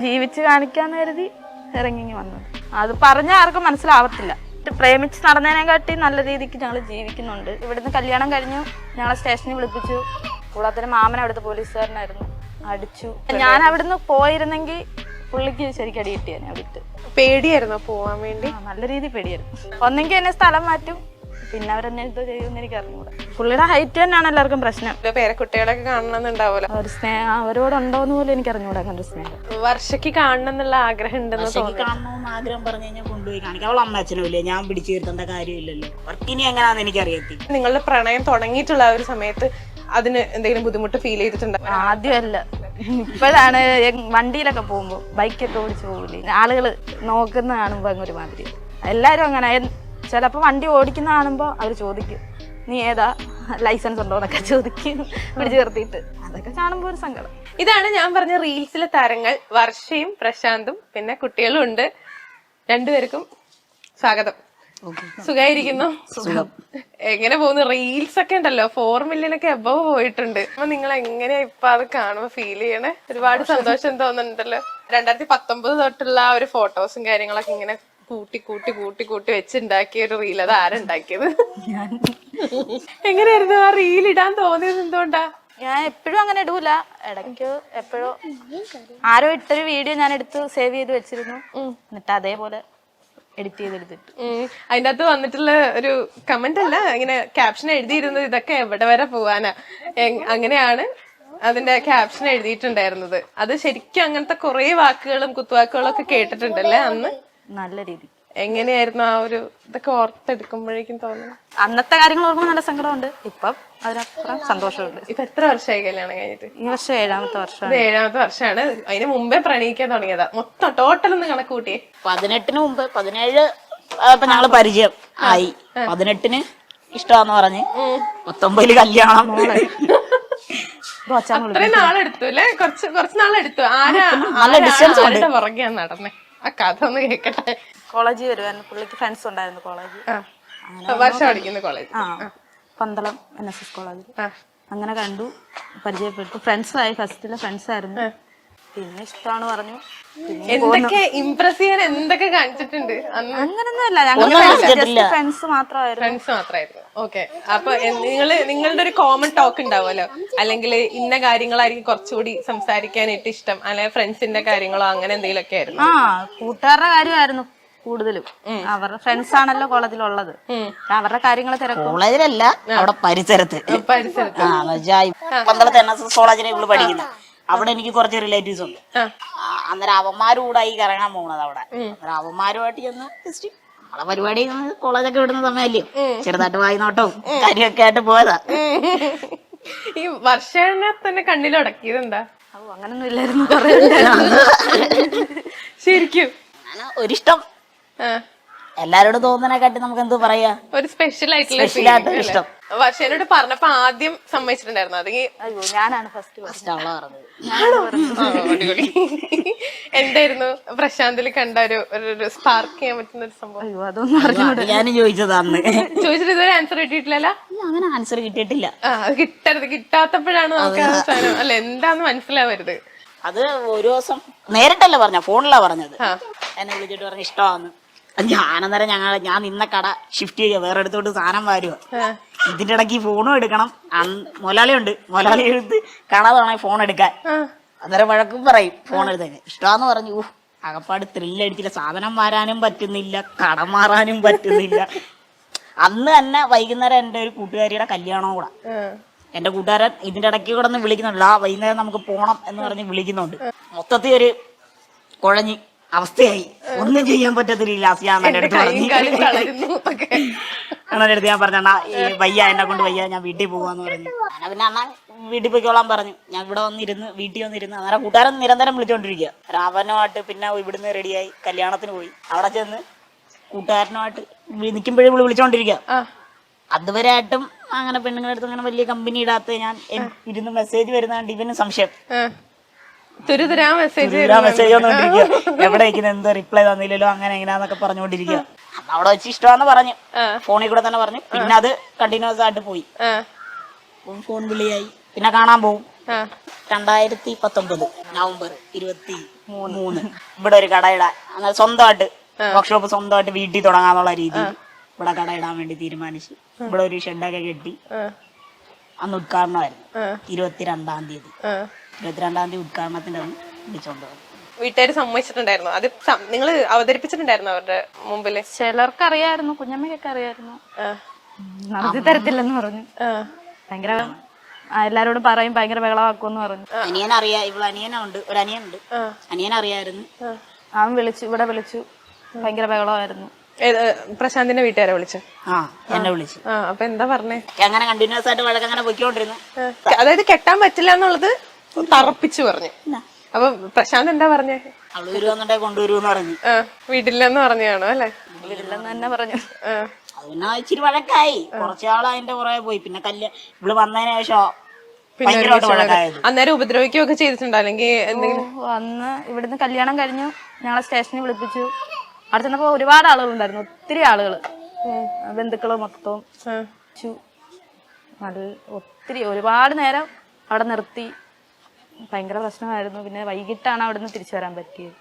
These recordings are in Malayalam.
ജീവിച്ച് കാണിക്കാന്ന് കരുതി ഇറങ്ങി വന്നത്. അത് പറഞ്ഞ ആർക്കും മനസ്സിലാവത്തില്ല. പ്രേമിച്ച് നടന്നതിനെക്കാട്ടി നല്ല രീതിക്ക് ഞങ്ങൾ ജീവിക്കുന്നുണ്ട്. ഇവിടുന്ന് കല്യാണം കഴിഞ്ഞു, ഞങ്ങളെ സ്റ്റേഷനിൽ വിളിപ്പിച്ചു. കൂടാതെ മാമൻ അവിടുത്തെ പോലീസുകാരനായിരുന്നു, അടിച്ചു. ഞാൻ അവിടുന്ന് പോയിരുന്നെങ്കിൽ പുള്ളിക്ക് ശരിക്കും അടി കിട്ടിയാണ്. അവിടുത്തെ പേടിയായിരുന്നോ പോവാൻ വേണ്ടി? നല്ല രീതിയിൽ പേടിയായിരുന്നു. ഒന്നെങ്കിൽ എന്നെ സ്ഥലം മാറ്റും, പിന്നെ അവരെന്നെ എന്തോ ചെയ്യുമെന്ന് എനിക്ക് അറിഞ്ഞൂടാ. പുള്ളിയുടെ ഹൈറ്റ് തന്നെയാണ് എല്ലാവർക്കും പ്രശ്നം. പേരക്കുട്ടികളൊക്കെ കാണണമെന്നുണ്ടാവൂല. ഒരു സ്നേഹം അവരോടുണ്ടോന്ന് പോലും എനിക്ക് അറിഞ്ഞൂടാ. അങ്ങനെ ഒരു സ്നേഹം വർഷയ്ക്ക് കാണണം എന്നുള്ള ആഗ്രഹം ഉണ്ടെന്ന് കാണണമെന്ന് ആഗ്രഹം പറഞ്ഞു കഴിഞ്ഞാൽ കൊണ്ടുപോയി കാണിക്കാം. അവൾ അമ്മ അച്ഛനും ഇല്ലേ, ഞാൻ പിടിച്ചു തീർത്തേണ്ട കാര്യമില്ലല്ലോ. വർക്കിനി എങ്ങനെയാണെന്ന് എനിക്കറിയത്തില്ല. നിങ്ങളുടെ പ്രണയം തുടങ്ങിയിട്ടുള്ള ആ ഒരു സമയത്ത് അതിന് എന്തെങ്കിലും ബുദ്ധിമുട്ട് ഫീൽ ചെയ്തിട്ടുണ്ടോ? ആദ്യമല്ല, ഇപ്പോഴാണ്. വണ്ടിയിലൊക്കെ പോകുമ്പോ ബൈക്കൊക്കെ ഓടിച്ചു പോകില്ലേ, ആളുകള് നോക്കുന്ന കാണുമ്പോ അങ്ങ് ഒരുമാതിരി. എല്ലാരും അങ്ങനെ. ചിലപ്പോ വണ്ടി ഓടിക്കുന്ന കാണുമ്പോ അവര് ചോദിക്കും, നീ ഏതാ, ലൈസൻസ് ഉണ്ടോ എന്നൊക്കെ ചോദിക്കും പിടിച്ചു നിർത്തിയിട്ട്. അതൊക്കെ കാണുമ്പോ ഒരു സങ്കടം. ഇതാണ് ഞാൻ പറഞ്ഞ റീൽസിലെ താരങ്ങൾ, വർഷയും പ്രശാന്തും പിന്നെ കുട്ടികളും ഉണ്ട്. രണ്ടുപേർക്കും സ്വാഗതം. സുഖായിരിക്കുന്നു? എങ്ങനെ പോകുന്നു? റീൽസ് ഒക്കെ ഉണ്ടല്ലോ, 4 million ഒക്കെ എബവ് പോയിട്ടുണ്ട്. അപ്പൊ നിങ്ങൾ എങ്ങനെയാ ഇപ്പൊ അത് കാണുമ്പോ ഫീൽ ചെയ്യണേ? ഒരുപാട് സന്തോഷം തോന്നുന്നുണ്ടല്ലോ. 2019 തൊട്ടുള്ള ആ ഒരു ഫോട്ടോസും കാര്യങ്ങളൊക്കെ ഇങ്ങനെ കൂട്ടി കൂട്ടി കൂട്ടി കൂട്ടി വെച്ചുണ്ടാക്കിയ ഒരു റീൽ. അത് ആരുണ്ടാക്കിയത്? എങ്ങനെയായിരുന്നു ആ റീൽ ഇടാൻ തോന്നിയത്? എന്തുകൊണ്ടാ? ഞാൻ എപ്പോഴും അങ്ങനെ ഇടൂല, ഇടയ്ക്ക് എപ്പോഴോ ആരോ ഇട്ടൊരു വീഡിയോ ഞാൻ എടുത്ത് സേവ് ചെയ്ത് വെച്ചിരുന്നു. എന്നിട്ട് അതേപോലെ എഡിറ്റ് ചെയ്തെടുത്തിട്ട് അതിൻ്റെ അകത്ത് വന്നിട്ടുള്ള ഒരു കമന്റ് അല്ല, ഇങ്ങനെ ക്യാപ്ഷൻ എഴുതിയിരുന്നത്, ഇതൊക്കെ എവിടെ വരെ പോവാനാ, അങ്ങനെയാണ് അതിന്റെ ക്യാപ്ഷൻ എഴുതിയിട്ടുണ്ടായിരുന്നത്. അത് ശരിക്കും അങ്ങനത്തെ കുറെ വാക്കുകളും കുത്തുവാക്കുകളും ഒക്കെ കേട്ടിട്ടുണ്ടല്ലേ അന്ന്? നല്ല രീതി. എങ്ങനെയായിരുന്നു ആ ഒരു ഇതൊക്കെ ഓർത്തെടുക്കുമ്പോഴേക്കും തോന്നുന്നു? അന്നത്തെ കാര്യങ്ങൾ ഓർക്കുമ്പോൾ നല്ല സങ്കടമുണ്ട്. ഇപ്പം അതിനപ്പുറം സന്തോഷമുണ്ട്. ഇപ്പൊ എത്ര വർഷമായി കല്യാണം കഴിഞ്ഞിട്ട്? ഈ വർഷം 7ാമത്തെ വർഷം. ഇത് 7ാമത്തെ വർഷമാണ്. അതിന് മുമ്പേ പ്രണയിക്കാൻ തുടങ്ങിയതാ. മൊത്തം ടോട്ടൽ ഒന്ന് കണക്ക് കൂട്ടിയേ. 18 മുമ്പ് 17 ഇപ്പൊ ഞങ്ങള് പരിചയം ആയി. 18 ഇഷ്ടമാന്ന് പറഞ്ഞ് 19 കല്യാണം. അത്രയും നാളെടുത്തു അല്ലെ? കുറച്ച് നാളെടുത്തു. ആരുടെ പുറകെയാണ് നടന്നേ? ആ കഥ ഒന്ന് കേക്കട്ടെ. കോളേജിൽ വരുവായിരുന്നു. പുള്ളിക്ക് ഫ്രണ്ട്സ് ഉണ്ടായിരുന്നു കോളേജിൽ. വർഷം പഠിക്കുന്ന കോളേജ് പന്തളം NSS കോളേജിൽ. അങ്ങനെ കണ്ടു, പരിചയപ്പെട്ടു, ഫ്രണ്ട്സായി. ഫസ്റ്റിലെ ഫ്രണ്ട്സ് ആയിരുന്നു. പിന്നെ ഇഷ്ടമാണ് പറഞ്ഞു. എന്തൊക്കെ ഇംപ്രസ് ചെയ്യാൻ എന്തൊക്കെ കാണിച്ചിട്ടുണ്ട്? അങ്ങനൊന്നുമല്ല, ഞങ്ങൾ ഫ്രണ്ട്സ് മാത്രമായിരുന്നു. ഓക്കെ. അപ്പൊ നിങ്ങളുടെ ഒരു കോമൺ ടോക്ക് ഉണ്ടാവുമല്ലോ, അല്ലെങ്കിൽ ഇന്ന കാര്യങ്ങളായിരിക്കും കുറച്ചുകൂടി സംസാരിക്കാനായിട്ട് ഇഷ്ടം, അല്ലെങ്കിൽ ഫ്രണ്ട്സിന്റെ കാര്യങ്ങളോ അങ്ങനെ എന്തെങ്കിലും ഒക്കെ ആയിരുന്നു? കൂട്ടുകാരുടെ കാര്യമായിരുന്നു കൂടുതലും. അവരുടെ ഫ്രണ്ട്സ് ആണല്ലോ കോളേജിലുള്ളത്. അവരുടെ കാര്യങ്ങൾ തിരക്കും. കോളേജിലല്ല, അവിടെ പരിസരത്ത്. പന്തളത്ത് NSS കോളേജിനെ ഇവള് പഠിക്കുന്നത്. അവിടെ എനിക്ക് കുറച്ച് റിലേറ്റീവ്സ് ഉണ്ട്. അന്നേരം അവന്മാരൂടായി കറങ്ങാൻ പോണത് അവിടെ. അന്നേരം അവന്മാരുമായിട്ട് ചെന്ന് ജസ്റ്റ് നമ്മളെ പരിപാടി കോളേജൊക്കെ വിടുന്ന സമയമല്ലേ, ചെറുതായിട്ട് വായി നോട്ടവും കാര്യമൊക്കെ ആയിട്ട് പോയതാ. ഈ വർഷനെ തന്നെ കണ്ണിലുടക്കിയത് എന്താ? അങ്ങനൊന്നും ഇല്ലായിരുന്നു. ശരിക്കും ഒരിഷ്ടം എല്ലാരോടും തോന്നുന്നതിനെക്കാട്ടി നമുക്ക് എന്ത് പറയാ, ഒരു സ്പെഷ്യൽ ആയിട്ടുള്ള ഇഷ്ടം. വർഷേനോട് പറഞ്ഞപ്പോ ആദ്യം സമ്മതിച്ചിട്ടുണ്ടായിരുന്നു? അതെങ്കിൽ ഞാനാണ് ഫസ്റ്റ് അവളെ പറഞ്ഞത്. എന്തായിരുന്നു പ്രശാന്തിൽ കണ്ട ഒരു സ്പാർക്ക് ചെയ്യാൻ പറ്റുന്ന ഒരു സംഭവം? അതൊന്നും ഞാനും ചോദിച്ചതാന്ന്. ചോദിച്ചിട്ട് ഇതുവരെ ആൻസർ കിട്ടിയിട്ടില്ലല്ലോ? അങ്ങനെ ആൻസർ കിട്ടിയിട്ടില്ല. കിട്ടാത്തപ്പോഴാണ് നമുക്ക് അവസാനം അല്ല എന്താന്ന് മനസ്സിലാവരുത്. അത് ഒരു ദിവസം നേരിട്ടല്ല പറഞ്ഞ, ഫോണിലാ പറഞ്ഞത്. എന്നെ വിളിച്ചിട്ട് പറഞ്ഞ ഇഷ്ടമാന്ന്. ഞാനന്നേരം ഞാൻ നിന്ന കട ഷിഫ്റ്റ് ചെയ്യുക, വേറെ അടുത്തോട്ട് സാധനം വാരുക. ഇതിന്റെ ഇടയ്ക്ക് ഫോണും എടുക്കണം. മുതലാളിയുണ്ട്, മുതലാളി എടുത്ത് കാണാതെ ഫോൺ എടുക്കാൻ. അന്നേരം വഴക്കും പറയും ഫോൺ എടുത്തേക്ക്. ഇഷ്ടമാന്ന് പറഞ്ഞു. അകപ്പാട് ത്രില്ലടിച്ചില്ല. സാധനം മാറാനും പറ്റുന്നില്ല, കടം മാറാനും പറ്റുന്നില്ല. അന്ന് തന്നെ വൈകുന്നേരം എൻ്റെ ഒരു കൂട്ടുകാരിയുടെ കല്യാണവും കൂടെ. എന്റെ കൂട്ടുകാരൻ ഇതിന്റെ ഇടയ്ക്ക് കൂടെ ഒന്ന് വിളിക്കുന്നുണ്ട്, വൈകുന്നേരം നമുക്ക് പോണം എന്ന് പറഞ്ഞ് വിളിക്കുന്നുണ്ട്. മൊത്തത്തിൽ ഒരു കുഴഞ്ഞ് അവസ്ഥയായി, ഒന്നും ചെയ്യാൻ പറ്റത്തില്ല. ഞാൻ എൻ്റെ അടുത്ത് ഞാൻ പറഞ്ഞ വയ്യ, എന്നെ കൊണ്ട് വയ്യ, ഞാൻ വീട്ടിൽ പോവാന്ന് പറഞ്ഞു. അങ്ങനെ പിന്നെ അണ്ണ വീട്ടിൽ പോയിക്കോളാൻ പറഞ്ഞു. ഞാൻ ഇവിടെ വന്നിരുന്ന് വീട്ടിൽ വന്നിരുന്ന് അന്നേരം കൂട്ടുകാരൻ നിരന്തരം വിളിച്ചോണ്ടിരിക്കുക. രാവനുമായിട്ട് പിന്നെ ഇവിടുന്ന് റെഡിയായി കല്യാണത്തിന് പോയി. അവിടെ ചെന്ന് കൂട്ടുകാരനുമായിട്ട് നിൽക്കുമ്പോഴേ വിളിച്ചോണ്ടിരിക്കുക. അതുവരെ ആയിട്ടും അങ്ങനെ പെണ്ണുങ്ങളുടെ അടുത്ത് അങ്ങനെ വലിയ കമ്പനി ഇടാത്ത ഞാൻ ഇരുന്ന് മെസ്സേജ് വരുന്ന ഇവന് സംശയം. മെസ്സേജ് വന്നോണ്ടിരിക്കുക. എവിടെ ഇരിക്കുന്ന എന്തോ റിപ്ലൈ തന്നില്ലല്ലോ, അങ്ങനെ എങ്ങനെയാന്നൊക്കെ പറഞ്ഞുകൊണ്ടിരിക്കുക. അവിടെ വെച്ച് ഇഷ്ടമാന്ന് പറഞ്ഞു, ഫോണിൽ കൂടെ തന്നെ പറഞ്ഞു. പിന്നെ അത് കണ്ടിന്യൂസ് ആയിട്ട് പോയി. ഫോൺ വിളിയായി. പിന്നെ കാണാൻ പോകും. 2019 നവംബർ 23 മൂന്ന്. ഇവിടെ ഒരു കടയിടാൻ സ്വന്തമായിട്ട് വർക്ക്ഷോപ്പ് സ്വന്തമായിട്ട് വീട്ടിൽ തുടങ്ങാന്നുള്ള രീതിയിൽ ഇവിടെ കടയിടാൻ വേണ്ടി തീരുമാനിച്ചു. ഇവിടെ ഒരു ഷെഡൊക്കെ കെട്ടി അന്ന് ഉദ്ഘാടനമായിരുന്നു 22-ാം തീയതി. 22-ാം തീയതി ഉദ്ഘാടനത്തിന്റെ അന്ന് വിളിച്ചോണ്ട് വന്നു. വീട്ടുകാർ സമ്മതിച്ചിട്ടുണ്ടായിരുന്നു? അത് നിങ്ങൾ അവതരിപ്പിച്ചിട്ടുണ്ടായിരുന്നു അവരുടെ മുമ്പില്? ചിലർക്ക് അറിയായിരുന്നു, കുഞ്ഞമ്മയ്ക്കൊക്കെ അറിയായിരുന്നു. നടത്തി തരത്തില്ലെന്ന് പറഞ്ഞു. ഭയങ്കര എല്ലാരോടും പറയും ഭയങ്കര ബഹളമാക്കുമെന്ന് പറഞ്ഞു. അനിയനറിയാം, ഇവിടെ അനിയനുണ്ട്, ഒരു അനിയനുണ്ട്, അനിയനറിയായിരുന്നു. അവൻ ഇവിടെ വിളിച്ചു, ഭയങ്കര ബഹളമായിരുന്നു. പ്രശാന്തിന്റെ വീട്ടുകാരെ വിളിച്ചു? എന്നെ വിളിച്ചു. അപ്പൊ എന്താ പറഞ്ഞേ? അങ്ങനെ കണ്ടിന്യൂസ് ആയിട്ട് വഴക്ക് അങ്ങനെ പൊയ്ക്കൊണ്ടിരുന്നു. അതായത് കെട്ടാൻ പറ്റില്ല എന്നുള്ളത് തറപ്പിച്ചു പറഞ്ഞു. അപ്പൊ പ്രശാന്ത് എന്താ പറഞ്ഞേ? അവള് വരുവാന്നുണ്ടെ കൊണ്ടുവരുമെന്ന് പറഞ്ഞു. വീട്ടില്ലെന്ന് പറഞ്ഞാണോ? അല്ലെ, വീട്ടില്ലെന്ന് തന്നെ പറഞ്ഞു. അത് പിന്നെ ഇച്ചിരി വഴക്കായി. കുറച്ചാൾ അതിന്റെ പുറകെ പോയി. പിന്നെ ഇവള് വന്നതിന് ശേഷം ഭയങ്കരമായിട്ട് വഴക്കായത്. അന്നേരം ഉപദ്രവിക്കുകയൊക്കെ ചെയ്തിട്ടുണ്ടോ? അല്ലെങ്കിൽ എന്തെങ്കിലും? അന്ന് ഇവിടുന്ന് കല്യാണം കഴിഞ്ഞു ഞങ്ങളെ സ്റ്റേഷനിൽ വിളിപ്പിച്ചു. അവിടെ ചെന്നപ്പോ ഒരുപാട് ആളുകളുണ്ടായിരുന്നു, ഒത്തിരി ആളുകള്, ബന്ധുക്കള് മൊത്തവും. ഒത്തിരി ഒരുപാട് നേരം അവിടെ നിർത്തി. ഭയങ്കര പ്രശ്നമായിരുന്നു. പിന്നെ വൈകിട്ടാണ് അവിടുന്ന് തിരിച്ചു വരാൻ പറ്റിയത്.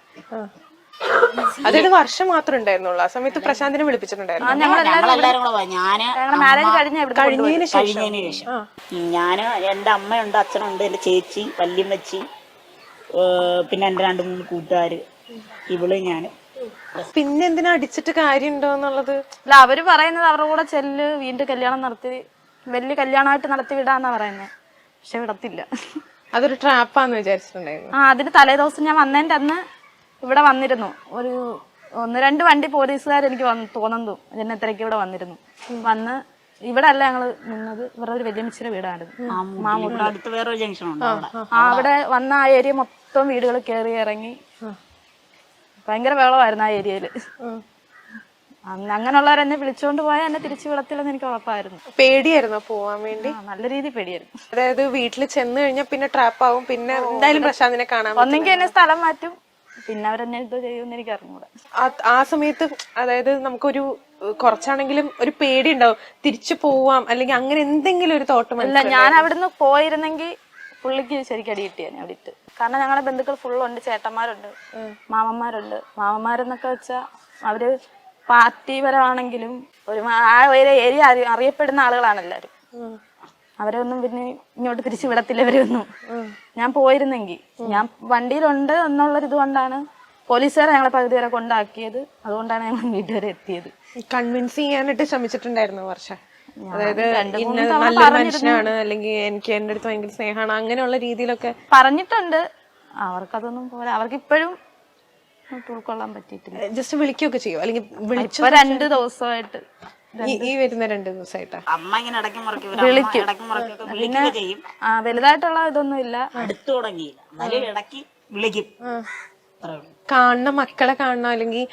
അതായത് വർഷം മാത്രമേ ഉണ്ടായിരുന്നുള്ളൂ. ആ സമയത്ത് പ്രശാന്തിനെ വിളിപ്പിച്ചിട്ടുണ്ടായിരുന്നു? ഞങ്ങളെല്ലാരും കൂടെ പോയി. മാരേജ് കഴിഞ്ഞതിന് ശേഷം ഞാന്, എന്റെ അമ്മയുണ്ട്, അച്ഛനുണ്ട്, എന്റെ ചേച്ചി, വല്യമ്മച്ചി, പിന്നെ എന്റെ 2-3 കൂട്ടുകാര്, ഇവള്, ഞാന്. പിന്നെ എന്തിനാ അടിച്ചിട്ട് കാര്യമുണ്ടോ എന്നുള്ളത്? അല്ല, അവര് പറയുന്നത് അവരുടെ കൂടെ ചെല്ല്, വീണ്ടും കല്യാണം നടത്തി, വലിയ കല്യാണമായിട്ട് നടത്തി വിടാന്നാ പറയുന്നത്. പക്ഷെ വിടത്തില്ല. അതൊരു ട്രാപ്പാന്ന് വിചാരിച്ചിട്ടുണ്ടായിരുന്നു. അതിന് തലേദിവസം ഞാൻ വന്നതിന്റെ അന്ന് ഇവിടെ വന്നിരുന്നു. ഒരു 1-2 വണ്ടി പോലീസുകാർ എനിക്ക് തോന്നുന്നു ജനത്തിരക്ക് ഇവിടെ വന്നിരുന്നു. വന്ന് ഇവിടെ അല്ല ഞങ്ങള് നിന്നത്, ഇവരുടെ ഒരു വല്യമ്മച്ചിയുടെ വീടായിരുന്നു, അവിടെ വന്ന ആ ഏരിയ മൊത്തം വീടുകൾ കയറി ഇറങ്ങി ഭയങ്കര ബഹളമായിരുന്നു ആ ഏരിയയില്. അങ്ങനെയുള്ളവരെന്നെ വിളിച്ചോണ്ട് പോയാൽ എന്നെ തിരിച്ചു വിടത്തില്ലെന്ന് എനിക്ക് ഉറപ്പായിരുന്നു. പേടിയായിരുന്നോ പോവാൻ വേണ്ടി? നല്ല രീതിയിൽ പേടിയായിരുന്നു. അതായത് വീട്ടിൽ ചെന്ന് കഴിഞ്ഞാൽ പിന്നെ ട്രാപ്പാവും, പിന്നെ എന്തായാലും പ്രശാന്തിനെ കാണാൻ ഒന്നെങ്കിൽ എന്നെ സ്ഥലം മാറ്റും, പിന്നെ അവരെന്നെ ഇത് ചെയ്യുമെന്ന് എനിക്ക് അറിഞ്ഞൂടാ. ആ സമയത്ത് അതായത് നമുക്കൊരു കുറച്ചാണെങ്കിലും ഒരു പേടി ഉണ്ടാവും, തിരിച്ചു പോവാം അല്ലെങ്കിൽ അങ്ങനെ എന്തെങ്കിലും ഒരു തോട്ടം? അല്ല, ഞാൻ അവിടുന്ന് പോയിരുന്നെങ്കിൽ പുള്ളിക്ക് ശരിക്കും അടി കിട്ടിയാണ് അവിടെ ഇട്ട്. കാരണം ഞങ്ങളുടെ ബന്ധുക്കൾ ഫുള്ളുണ്ട്, ചേട്ടന്മാരുണ്ട്, മാമന്മാരുണ്ട്. മാമന്മാരെന്നൊക്കെ വെച്ചാൽ അവര് പാർട്ടിപരമാണെങ്കിലും ആ ഒരു ഏരിയ അറിയപ്പെടുന്ന ആളുകളാണ് എല്ലാരും. അവരെ ഒന്നും പിന്നെ ഇങ്ങോട്ട് തിരിച്ചു വിടത്തില്ല ഇവരൊന്നും. ഞാൻ പോയിരുന്നെങ്കിൽ, ഞാൻ വണ്ടിയിലുണ്ട് എന്നുള്ളൊരിത് കൊണ്ടാണ് പോലീസുകാരെ ഞങ്ങളെ പകുതി വരെ കൊണ്ടാക്കിയത്. അതുകൊണ്ടാണ് ഞങ്ങൾ വീട്ടുവരെ എത്തിയത്. കൺവിൻസ് ചെയ്യാനായിട്ട് ശ്രമിച്ചിട്ടുണ്ടായിരുന്നു വർഷ? അതായത് നല്ല മനുഷ്യനാണ്, അല്ലെങ്കിൽ എനിക്ക് എന്റെ അടുത്ത് ഭയങ്കര സ്നേഹമാണ്, അങ്ങനെയുള്ള രീതിയിലൊക്കെ പറഞ്ഞിട്ടുണ്ട്. അവർക്കതൊന്നും പോലെ, അവർക്ക് ഇപ്പോഴും ഉൾക്കൊള്ളാൻ പറ്റിയിട്ടില്ല. ജസ്റ്റ് വിളിക്കുകയൊക്കെ ചെയ്യും? അല്ലെങ്കിൽ വിളിച്ചു 2 ദിവസമായിട്ട്, ഈ വരുന്ന 2 ദിവസമായിട്ടാ അമ്മ ഇങ്ങനെ വിളിക്കും. പിന്നെ വലുതായിട്ടുള്ള ഇതൊന്നും ഇല്ല, അടുത്ത് തുടങ്ങിയില്ല, എന്നാലും ഇടയ്ക്ക് വിളിക്കും. കാണണം, മക്കളെ കാണണം, അല്ലെങ്കിൽ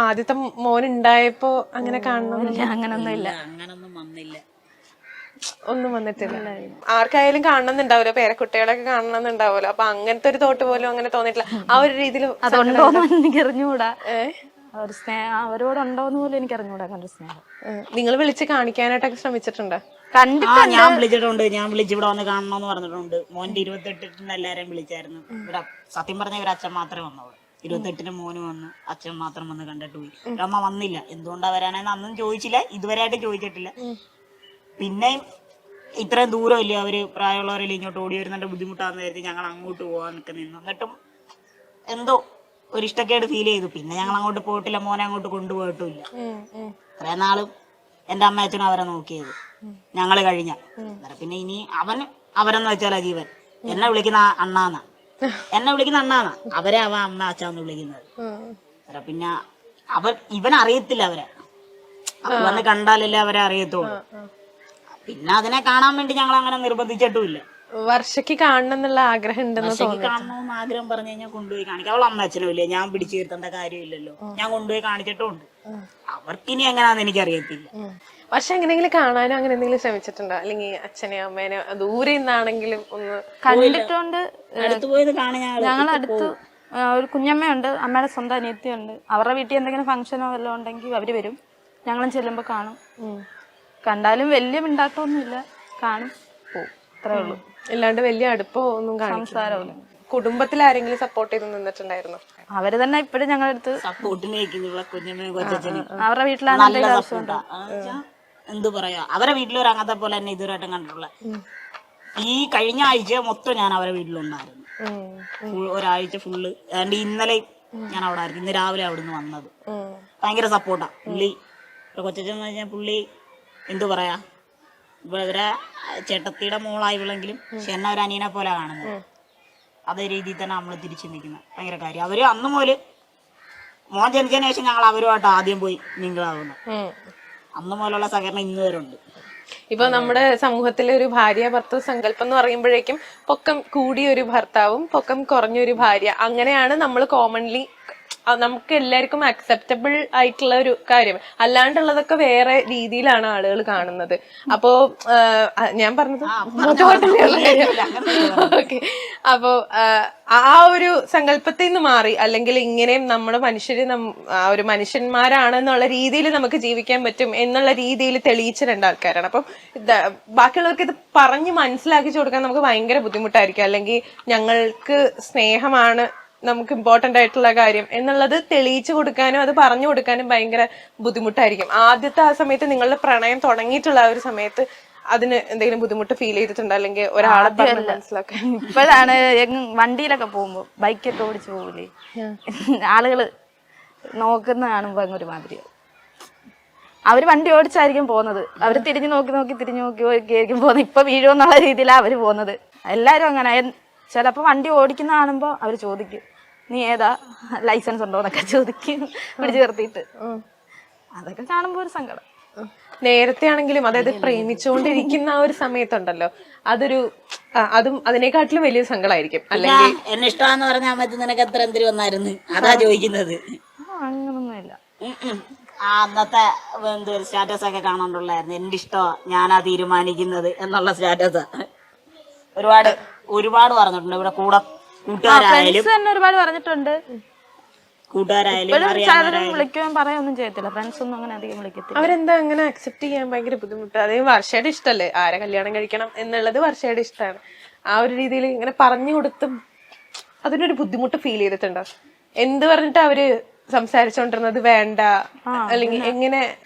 ആദ്യത്തെ മോൻ ഉണ്ടായപ്പോ അങ്ങനെ കാണണം? അങ്ങനൊന്നും ഇല്ല, അങ്ങനൊന്നും വന്നില്ല, ഒന്നും വന്നിട്ടില്ല. ആർക്കായാലും കാണണമെന്നുണ്ടാവുമല്ലോ, പേരക്കുട്ടികളൊക്കെ കാണണമെന്നുണ്ടാവുമല്ലോ. അപ്പൊ അങ്ങനത്തെ ഒരു തോട്ട് പോലും അങ്ങനെ തോന്നിട്ടില്ല ആ ഒരു രീതിയിൽ? അതുണ്ടോന്ന് എനിക്ക് അറിഞ്ഞുകൂടാ, ഒരു സ്നേഹം അവരോടുണ്ടോന്ന് പോലും എനിക്ക് അറിഞ്ഞുകൂടാ. അങ്ങനെ സ്നേഹം നിങ്ങൾ വിളിച്ച് കാണിക്കാനായിട്ടൊക്കെ ശ്രമിച്ചിട്ടുണ്ടോ? ഞാൻ വിളിച്ചിട്ടുണ്ട്, ഞാൻ വിളിച്ച് ഇവിടെ വന്ന് കാണണമെന്ന് പറഞ്ഞിട്ടുണ്ട്. മോന്റെ 28-ന് എല്ലാരെയും വിളിച്ചായിരുന്നു. ഇവിടെ സത്യം പറഞ്ഞ ഒരു അച്ഛൻ മാത്രമേ വന്നോളൂ. 28-ന് മോന് വന്നു, അച്ഛൻ മാത്രം വന്ന് കണ്ടിട്ട് പോയി. അമ്മ വന്നില്ല, എന്തുകൊണ്ടാ വരാനെന്ന് അന്നും ചോദിച്ചില്ല, ഇതുവരെയായിട്ട് ചോദിച്ചിട്ടില്ല. പിന്നെയും ഇത്രയും ദൂരമില്ല, അവര് പ്രായമുള്ളവരെല്ലാം ഇങ്ങോട്ട് ഓടി വരുന്നുണ്ട്, ബുദ്ധിമുട്ടാന്ന് കരുതി ഞങ്ങൾ അങ്ങോട്ട് പോകാനൊക്കെ നിന്നു. എന്നിട്ടും എന്തോ ഒരു ഇഷ്ടക്കേട് ഫീൽ ചെയ്തു. പിന്നെ ഞങ്ങൾ അങ്ങോട്ട് പോയിട്ടില്ല, മോനെ അങ്ങോട്ട് കൊണ്ടുപോയിട്ടുമില്ല. ഇത്രയും നാളും എന്റെ അമ്മ അച്ഛനും അവരെ നോക്കിയത്, ഞങ്ങള് കഴിഞ്ഞ. പിന്നെ ഇനി അവരെന്ന് വെച്ചാലാ ജീവൻ. എന്നെ വിളിക്കുന്ന അണ്ണാന്നാ, അവരെ അമ്മ അച്ഛന്ന് വിളിക്കുന്നത്. പിന്നെ ഇവൻ അറിയത്തില്ല അവരെ, വന്ന് കണ്ടാലല്ലേ അവരെ അറിയത്തുള്ളൂ. പിന്നെ അതിനെ കാണാൻ വേണ്ടി ഞങ്ങൾ അങ്ങനെ നിർബന്ധിച്ചിട്ടുമില്ല. വർഷയ്ക്ക് കാണണം എന്നുള്ള ആഗ്രഹം ഉണ്ടെന്ന് തോന്നുന്നു. കാണണമെന്ന് ആഗ്രഹം പറഞ്ഞു കഴിഞ്ഞാൽ കൊണ്ടുപോയി കാണിക്കാം. അവൾ അമ്മ അച്ഛനും ഇല്ലേ, ഞാൻ പിടിച്ചു തീർത്തേണ്ട കാര്യമില്ലല്ലോ, ഞാൻ കൊണ്ടുപോയി കാണിച്ചിട്ടുണ്ട്. അവർക്കിനി എങ്ങനെയാന്ന് എനിക്കറിയത്തില്ല. പക്ഷെ എങ്ങനെയെങ്കിലും കാണാനോ അങ്ങനെ എന്തെങ്കിലും ശ്രമിച്ചിട്ടുണ്ടോ? അല്ലെങ്കിൽ അച്ഛനെയോ അമ്മേനെയോ ദൂരെ നിന്നാണെങ്കിലും ഒന്ന് കണ്ടിട്ടുണ്ട്? അടുത്ത് പോയത് കാണാൻ ഞങ്ങളടുത്ത് ഒരു കുഞ്ഞമ്മയുണ്ട്, അമ്മയുടെ സ്വന്തം അനിയത്തിയുണ്ട്. അവരുടെ വീട്ടിൽ എന്തെങ്കിലും ഫംഗ്ഷനോ വല്ലതും ഉണ്ടെങ്കിൽ അവര് വരും, ഞങ്ങളും ചെല്ലുമ്പോ കാണും. കണ്ടാലും വലിയ മിണ്ടാട്ടമൊന്നുമില്ല, കാണും, പോവും, അത്രേ ഉള്ളൂ. അല്ലാണ്ട് വലിയ അടുപ്പോ ഒന്നും സംസാരമില്ല. കുടുംബത്തിൽ ആരെങ്കിലും സപ്പോർട്ട് ചെയ്ത് നിന്നിട്ടുണ്ടായിരുന്നു? അവര് തന്നെ ഇപ്പഴും ഞങ്ങളുടെ അടുത്ത് സപ്പോർട്ടിന് വെക്കുന്ന കുഞ്ഞമ്മയും കൊച്ചനും അവരുടെ വീട്ടിലാണ് നല്ല എന്തെങ്കിലും ആവശ്യം സപ്പോർട്ടാ. എന്ത് പറയാ, അവരെ വീട്ടിലൊരു അങ്ങനത്തെ പോലെ തന്നെ ഇതുവരായിട്ടും കണ്ടിട്ടുള്ള. ഈ കഴിഞ്ഞ ആഴ്ച മൊത്തം ഞാൻ അവരെ വീട്ടിലുണ്ടായിരുന്നു. ഒരാഴ്ച ഫുള്ള്. അതുകൊണ്ട് ഇന്നലെ ഞാൻ അവിടെ ആയിരുന്നു. ഇന്ന് രാവിലെ അവിടുന്ന് വന്നത്. ഭയങ്കര സപ്പോർട്ടാ പുള്ളി. കൊച്ചെന്ന് കഴിഞ്ഞാൽ പുള്ളി എന്തു പറയാ, ഇവരെ ചേട്ടത്തിയുടെ മോളായില്ലെങ്കിലും പക്ഷെ എന്നെ ഒരു അനിയനെ പോലെ കാണുന്നത്. അതേ രീതിയിൽ തന്നെ നമ്മൾ തിരിച്ചു നിൽക്കുന്നത്. ഭയങ്കര കാര്യം. അവര് അന്ന് മുതല് മോൻ ജനിച്ചതിന് ശേഷം ഞങ്ങൾ അവരുമായിട്ട് ആദ്യം പോയി മിങ്കിളാവുന്നു. അന്ന് മുതലുള്ള സഹകരണം ഇന്ന് വരെ ഉണ്ട്. ഇപ്പൊ നമ്മുടെ സമൂഹത്തിലെ ഒരു ഭാര്യ ഭർത്തൃ സങ്കല്പം എന്ന് പറയുമ്പോഴേക്കും പൊക്കം കൂടിയ ഒരു ഭർത്താവും പൊക്കം കുറഞ്ഞൊരു ഭാര്യ, അങ്ങനെയാണ് നമ്മൾ കോമൺലി നമുക്ക് എല്ലാവർക്കും അക്സെപ്റ്റബിൾ ആയിട്ടുള്ള ഒരു കാര്യം. അല്ലാണ്ടുള്ളതൊക്കെ വേറെ രീതിയിലാണ് ആളുകൾ കാണുന്നത്. അപ്പോ ഞാൻ പറഞ്ഞത് ഓക്കെ. അപ്പോ ആ ഒരു സങ്കല്പത്തിൽ നിന്ന് മാറി, അല്ലെങ്കിൽ ഇങ്ങനെയും നമ്മുടെ മനുഷ്യര് ഒരു മനുഷ്യന്മാരാണെന്നുള്ള രീതിയിൽ നമുക്ക് ജീവിക്കാൻ പറ്റും എന്നുള്ള രീതിയിൽ തെളിയിച്ച രണ്ടാൾക്കാരാണ്. അപ്പം ബാക്കിയുള്ളവർക്ക് ഇത് പറഞ്ഞ് മനസ്സിലാക്കി കൊടുക്കാൻ നമുക്ക് ഭയങ്കര ബുദ്ധിമുട്ടായിരിക്കും. അല്ലെങ്കിൽ ഞങ്ങൾക്ക് സ്നേഹമാണ് നമുക്ക് ഇമ്പോർട്ടന്റ് ആയിട്ടുള്ള കാര്യം എന്നുള്ളത് തെളിയിച്ചു കൊടുക്കാനും അത് പറഞ്ഞു കൊടുക്കാനും ഭയങ്കര ബുദ്ധിമുട്ടായിരിക്കും. ആദ്യത്തെ ആ സമയത്ത് നിങ്ങളുടെ പ്രണയം തുടങ്ങിയിട്ടുള്ള ആ ഒരു സമയത്ത് അതിന് എന്തെങ്കിലും ബുദ്ധിമുട്ട് ഫീൽ ചെയ്തിട്ടുണ്ടോ? അല്ലെങ്കിൽ ഒരാളെ പറഞ്ഞ് മനസ്സിലാക്കാൻ? ഇപ്പോഴാണ് വണ്ടിയിലൊക്കെ പോകുമ്പോ, ബൈക്കൊക്കെ ഓടിച്ചു പോകൂലേ, ആളുകള് നോക്കുന്ന കാണുമ്പോ അങ്ങൊരു മാതിരി. അവര് വണ്ടി ഓടിച്ചായിരിക്കും പോകുന്നത്. അവര് തിരിഞ്ഞു നോക്കി ആയിരിക്കും പോകുന്നത്. ഇപ്പൊ വീഴുമെന്നുള്ള രീതിയിലാണ് അവര് പോകുന്നത്. എല്ലാരും അങ്ങനെ. ചിലപ്പോ വണ്ടി ഓടിക്കുന്ന കാണുമ്പോ അവര് ചോദിക്കും, നീ ഏതാ, ലൈസൻസ് ഉണ്ടോ എന്നൊക്കെ ചോദിക്കും പിടിച്ചു നിർത്തിയിട്ട്. അതൊക്കെ കാണുമ്പോ ഒരു സങ്കടം. നേരത്തെ ആണെങ്കിലും, അതായത് പ്രേമിച്ചുകൊണ്ടിരിക്കുന്ന ആ ഒരു സമയത്തുണ്ടല്ലോ, അതും അതിനെക്കാട്ടിലും വലിയൊരു സങ്കടമായിരിക്കും. അല്ലെങ്കിൽ എന്നെ ഇഷ്ടമാന്ന് പറഞ്ഞാൽ മതി, നിനക്ക് എത്ര എന്തിരി വന്നായിരുന്നു, അതാ ചോദിക്കുന്നത്. അങ്ങനൊന്നുമില്ല. അന്നത്തെ സ്റ്റാറ്റസ് ഒക്കെ കാണാണ്ടുള്ളായിരുന്നു. എന്റെ ഇഷ്ടമാ, ഞാനാ തീരുമാനിക്കുന്നത് എന്നുള്ള സ്റ്റാറ്റസ് ഒരുപാട് പറഞ്ഞിട്ടുണ്ട്. ഇവിടെ കൂട്ടുകാരായാലും ഒരുപാട് പറഞ്ഞിട്ടുണ്ട്. കൂട്ടുകാരായാലും വിളിക്കുകയും പറയൊന്നും ചെയ്യത്തില്ല. ഫ്രണ്ട്സ് ഒന്നും അങ്ങനെ അധികം വിളിക്കത്തില്ല. അവരെന്താ അങ്ങനെ അക്സെപ്റ്റ് ചെയ്യാൻ ഭയങ്കര ബുദ്ധിമുട്ട്? അതേ വർഷയുടെ ഇഷ്ടല്ലേ, ആരെ കല്യാണം കഴിക്കണം എന്നുള്ളത് വർഷയുടെ ഇഷ്ടമാണ്. ആ ഒരു രീതിയിൽ ഇങ്ങനെ പറഞ്ഞു കൊടുത്തും അതിനൊരു ബുദ്ധിമുട്ട് ഫീൽ ചെയ്തിട്ടുണ്ടോ? എന്ത് പറഞ്ഞിട്ട് അവര് സംസാരിച്ചോണ്ടിരുന്നത്? വേണ്ട അല്ലെങ്കിൽ എങ്ങനെ?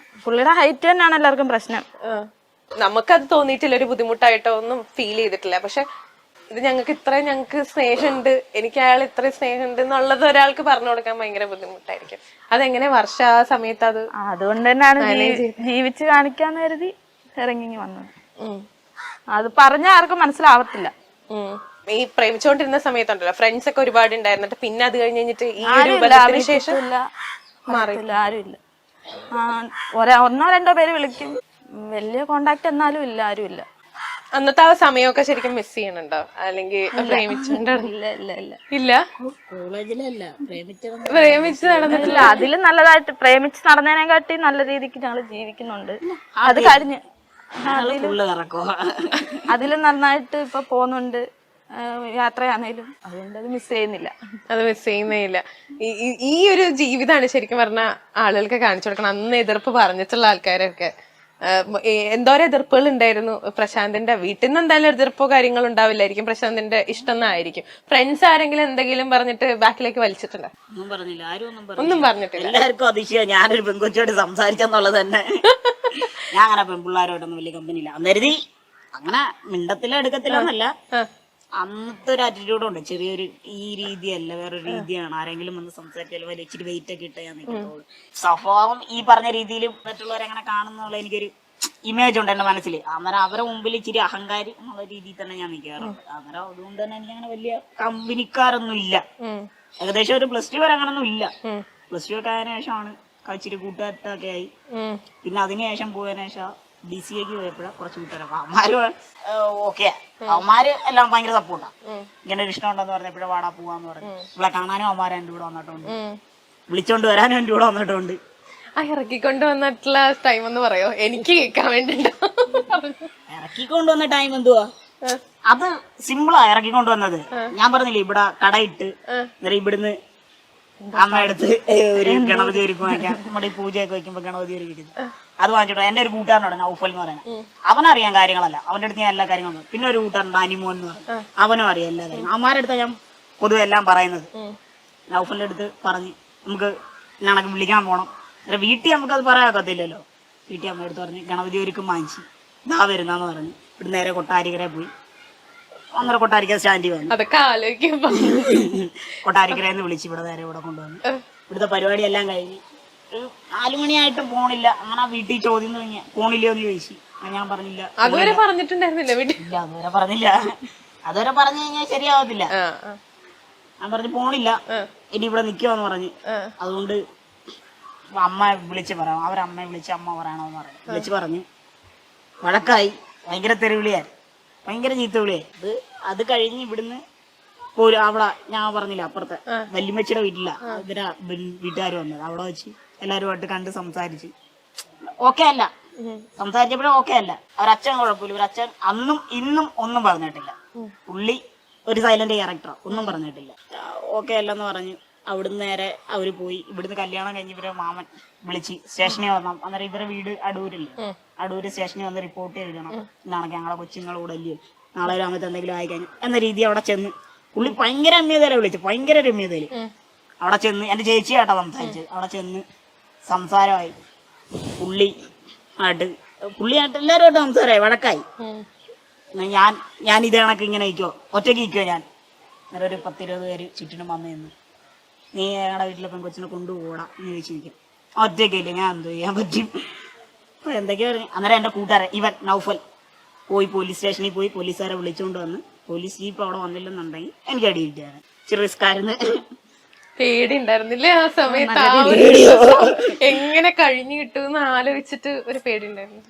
പുള്ളിയുടെ ഹൈറ്റ് തന്നെയാണ് എല്ലാവർക്കും പ്രശ്നം. നമുക്കത് തോന്നിയിട്ടില്ല, ഒരു ബുദ്ധിമുട്ടായിട്ടോ ഒന്നും ഫീൽ ചെയ്തിട്ടില്ല. പക്ഷെ ഇത് ഞങ്ങൾക്ക് സ്നേഹമുണ്ട്, എനിക്ക് അയാൾ ഇത്രയും സ്നേഹമുണ്ട് എന്നുള്ളത് ഒരാൾക്ക് പറഞ്ഞു കൊടുക്കാൻ ഭയങ്കര ബുദ്ധിമുട്ടായിരിക്കും. അതെങ്ങനെ വർഷ ആ സമയത്ത് അതുകൊണ്ട് തന്നെയാണ് ജീവിച്ച് കാണിക്കാന്ന് കരുതി ഇറങ്ങി വന്നത്. അത് പറഞ്ഞ ആർക്കും മനസ്സിലാവത്തില്ല. ഈ പ്രേമിച്ചോണ്ടിരുന്ന സമയത്തുണ്ടല്ലോ ഫ്രണ്ട്സ് ഒക്കെ ഒരുപാട് ഉണ്ടായിരുന്നിട്ട് പിന്നെ അത് കഴിഞ്ഞിട്ട് ഈ ഒരു ബന്ധത്തിന് ശേഷം മാറിയില്ല, ആരുമില്ല. ഒന്നോ രണ്ടോ പേര് വിളിക്കും, വലിയ കോണ്ടാക്ട് എന്നാലും ഇല്ല, ആരും ഇല്ല. അന്നത്തെ ആ സമയമൊക്കെ ശരിക്കും മിസ് ചെയ്യണുണ്ടോ? അല്ലെങ്കിൽ ഇല്ല കോളേജിലല്ല പ്രേമിച്ച് നടന്നിട്ടില്ല. അതിലും നല്ലതായിട്ട് പ്രേമിച്ച് നടന്നതിനെക്കാട്ടി നല്ല രീതിക്ക് ഞങ്ങള് ജീവിക്കുന്നുണ്ട്. അത് കഴിഞ്ഞ് അതിലും നന്നായിട്ട് ഇപ്പൊ പോകുന്നുണ്ട്. യാത്രയാണേലും അതുകൊണ്ട് അത് മിസ് ചെയ്യുന്നില്ല. ഈ ഒരു ജീവിതമാണ് ശരിക്കും പറഞ്ഞ ആളുകൾക്ക് കാണിച്ചു കൊടുക്കണം. അന്ന് എതിർപ്പ് പറഞ്ഞിട്ടുള്ള ആൾക്കാരൊക്കെ എന്തോരം എതിർപ്പുകൾ ഉണ്ടായിരുന്നു. പ്രശാന്തിന്റെ വീട്ടിൽ നിന്ന് എന്തായാലും എതിർപ്പോ കാര്യങ്ങളോ ഉണ്ടാവില്ലായിരിക്കും. പ്രശാന്തിന്റെ ഇഷ്ടം എന്നായിരിക്കും. ഫ്രണ്ട്സ് ആരെങ്കിലും എന്തെങ്കിലും പറഞ്ഞിട്ട് ബാക്കിലേക്ക് വലിച്ചിട്ടുണ്ടോ? ഒന്നും പറഞ്ഞിട്ടില്ല. എല്ലാവർക്കും അതിശയം ഞാനൊരു പെൺകൊച്ചോട് സംസാരിച്ചെന്നുള്ളത് തന്നെ. ഞാൻ അങ്ങനെ പെൺപിള്ളേരോടൊന്നും വലിയ കമ്പനിയില്ല. അന്നേരതി അങ്ങനെ മിണ്ടത്തിലോ എടുക്കത്തിലോ എന്നല്ല, അന്നത്തെ ഒരു ആറ്റിറ്റ്യൂഡ് ഉണ്ട്. ചെറിയൊരു ഈ രീതിയല്ല, വേറൊരു രീതിയാണ്. ആരെങ്കിലും വന്ന് സംസാരിച്ചാലും വലിയ ഇച്ചിരി വെയിറ്റ് ഒക്കെ ഇട്ട് ഞാൻ നിൽക്കത്തുള്ളൂ. സ്വഭാവം ഈ പറഞ്ഞ രീതിയിലും മറ്റുള്ളവരെങ്ങനെ കാണുന്നുള്ള എനിക്കൊരു ഇമേജ് ഉണ്ട് എന്റെ മനസ്സിൽ. അന്നേരം അവരെ മുമ്പിൽ ഇച്ചിരി അഹങ്കാരി എന്നുള്ള രീതിയിൽ തന്നെ ഞാൻ നിൽക്കാറുണ്ട്. അന്നേരം അതുകൊണ്ട് തന്നെ എനിക്ക് അങ്ങനെ വലിയ കമ്പനിക്കാരൊന്നും ഇല്ല. ഏകദേശം ഒരു +2 വരെ അങ്ങനൊന്നും ഇല്ല. +2 ഒക്കെ ആയതിനു ശേഷമാണ് ഇച്ചിരി കൂട്ടുകാരൊക്കെ ആയി. പിന്നെ അതിനുശേഷം പോയതിനു ശേഷം DCAക്ക് പോയപ്പോഴാണ് കുറച്ച് കൂട്ടുകാരൊക്കെ അവന്മാര് ഓക്കെ, അവന്മാര് എല്ലാം ഭയങ്കര സപ്പോർട്ടാ. ഇങ്ങനെ ഒരു ഇഷ്ടം ഉണ്ടെന്ന് പറഞ്ഞപ്പോഴേ വാടാ പോവാന്ന് പറഞ്ഞു. ഇവിടെ കാണാനും അവന്മാരെ എന്റെ കൂടെ വന്നിട്ടുണ്ട്, വിളിച്ചോണ്ട് വരാനും എന്റെ കൂടെ വന്നിട്ടുണ്ട്. ഇറക്കിക്കൊണ്ട് വന്നിട്ടുള്ള ടൈം എന്ന് പറയോ? എനിക്ക് കേൾക്കാൻ വേണ്ടിട്ടോ. ഇറക്കിക്കൊണ്ടുവന്ന ടൈം എന്തുവാ? അത് സിമ്പിളാ ഇറക്കിക്കൊണ്ടുവന്നത്. ഞാൻ പറഞ്ഞില്ലേ, ഇവിടെ കടയിട്ട് ഇവിടുന്ന് അമ്മ എടുത്ത് ഒരു ഗണപതി ഒരുക്ക് വാങ്ങിക്കാം. നമ്മുടെ ഈ പൂജയൊക്കെ വെക്കുമ്പോ ഗണപതി ഒരുക്കുന്നത് അത് വാങ്ങിച്ചിട്ടോ. എന്റെ ഒരു കൂട്ടുകാരനോട് ഔഫൽ എന്ന് പറയുന്നത്, അവനറിയാം കാര്യങ്ങളല്ല. അവന്റെ അടുത്ത് ഞാൻ എല്ലാ കാര്യങ്ങളും. പിന്നെ ഒരു കൂട്ടുകാരുണ്ട് അനിമോൻ എന്ന് പറയും, അവനും അറിയാം എല്ലാ കാര്യങ്ങളും. അമ്മമാരുടെ അടുത്ത് ഞാൻ പൊതുവെ എല്ലാം പറയുന്നത്. നൗഫലിന്റെ അടുത്ത് പറഞ്ഞ് നമുക്ക് ഞങ്ങൾക്ക് വിളിക്കാൻ പോണം. വീട്ടിൽ നമുക്കത് പറയാക്കത്തില്ലല്ലോ. വീട്ടിൽ അമ്മ എടുത്ത് പറഞ്ഞ് ഗണപതി ഒരുക്കും വാങ്ങിച്ച് ഇതാ വരുന്നെന്ന് പറഞ്ഞ് ഇവിടെ നേരെ കൊട്ടാരിക്കര പോയി. അന്നേരം കൊട്ടാരിക്കര സ്റ്റാൻഡിൽ വന്നു. അതൊക്കെ ആലോചിക്കുമ്പോ കൊട്ടാരിക്കരയിൽ നിന്ന് വിളിച്ച് ഇവിടെ നേരെ ഇവിടെ കൊണ്ടുവന്നു. ഇവിടുത്തെ പരിപാടിയെല്ലാം കഴിഞ്ഞ് 4 മണിയായിട്ടും പോണില്ല. അങ്ങനെ വീട്ടിൽ ചോദ്യം തുടങ്ങിയ പോണില്ലയോ എന്ന് ചോദിച്ചു. ഞാൻ പറഞ്ഞില്ല. അതുവരെ പറഞ്ഞിട്ടുണ്ടായിരുന്നില്ല വീട്ടിൽ? ഇല്ല, അതുവരെ പറഞ്ഞില്ല. അതുവരെ പറഞ്ഞു കഴിഞ്ഞാൽ ശരിയാവത്തില്ല. ഞാൻ പറഞ്ഞു പോണില്ല, ഇനി ഇവിടെ നിൽക്കുമെന്ന് പറഞ്ഞു. അതുകൊണ്ട് അമ്മ വിളിച്ച് പറയാം, അവരമ്മയെ വിളിച്ച് അമ്മ പറയണമെന്ന് പറഞ്ഞു. വിളിച്ച് പറഞ്ഞു വഴക്കായി. ഭയങ്കര തെരുവിളിയായി, ഭയങ്കര ചീത്ത വിളിയായി. അത് കഴിഞ്ഞ് ഇവിടുന്ന് പോലും അവിടെ ഞാൻ പറഞ്ഞില്ല അപ്പുറത്തെ വല്യമ്മച്ചിയുടെ വീട്ടില ഇവരാ വീട്ടുകാർ വന്നത്. അവിടെ വെച്ച് എല്ലാവരുമായിട്ട് കണ്ട് സംസാരിച്ച് ഓക്കെ അല്ല. സംസാരിച്ചപ്പോഴും ഓക്കെ അല്ല. അവരച്ഛൻ കുഴപ്പമില്ല. ഇവരച്ഛൻ അന്നും ഇന്നും ഒന്നും പറഞ്ഞിട്ടില്ല. പുള്ളി ഒരു സൈലന്റ് ക്യാരക്ടർ, ഒന്നും പറഞ്ഞിട്ടില്ല. ഓക്കെ അല്ലെന്ന് പറഞ്ഞു. അവിടുന്ന് നേരെ അവര് പോയി. ഇവിടുന്ന് കല്യാണം കഴിഞ്ഞ് ഇവരെ മാമൻ വിളിച്ച് സ്റ്റേഷനിൽ വരണം. അന്നേരം ഇവരെ വീട് അടൂരില്ലേ, അടൂര് സ്റ്റേഷനിൽ വന്ന് റിപ്പോർട്ട് എഴുതണം. എന്നാണ് ഞങ്ങളെ കൊച്ചുങ്ങൾ കൂടെ അല്ലയോ, നാളെ രാമത്ത് എന്തെങ്കിലും ആയിക്കഴിഞ്ഞു എന്ന രീതി അവിടെ ചെന്ന് പുള്ളി ഭയങ്കര രമ്യതയിലെ വിളിച്ചു. ഭയങ്കര രമ്യതയില് അവിടെ ചെന്ന് എന്റെ ചേച്ചിയായിട്ടാ സംസാരിച്ചത്. അവിടെ ചെന്ന് സംസാരമായി. പുള്ളിയായിട്ട് എല്ലാവരുമായിട്ട് സംസാരമായി. വഴക്കായി. ഞാൻ ഇത് കണക്ക് ഇങ്ങനെ ഇരിക്കോ, ഒറ്റയ്ക്ക് ഇരിക്കോ ഞാൻ. അന്നേരം ഒരു 10-20 പേര് ചുറ്റിനും വന്നു നിന്ന് നീ ഞങ്ങളുടെ വീട്ടിലെ പെൺകൊച്ചിനെ കൊണ്ടുപോകണം എന്ന് ചോദിച്ചിരിക്കും. ഒറ്റയ്ക്കില്ല, ഞാൻ എന്തോ ചെയ്യാൻ പറ്റും എന്തൊക്കെയാ പറഞ്ഞു. അന്നേരം എന്റെ കൂട്ടുകാരൻ ഇവൻ നൗഫൽ പോയി പോലീസ് സ്റ്റേഷനിൽ പോയി പോലീസുകാരെ വിളിച്ചുകൊണ്ട് വന്ന് പോലീസ് ജീപ്പ് അവിടെ വന്നില്ലെന്നുണ്ടെങ്കിൽ എനിക്ക് അടി കിട്ടിയാണ്. ഇച്ചിരി റിസ്ക് ആയിരുന്നു. പേടി ഉണ്ടായിരുന്നില്ലേ ആ സമയത്ത്? എങ്ങനെ കഴിഞ്ഞു കിട്ടുമെന്ന് ആലോചിച്ചിട്ട് ഒരു പേടി ഉണ്ടായിരുന്നു.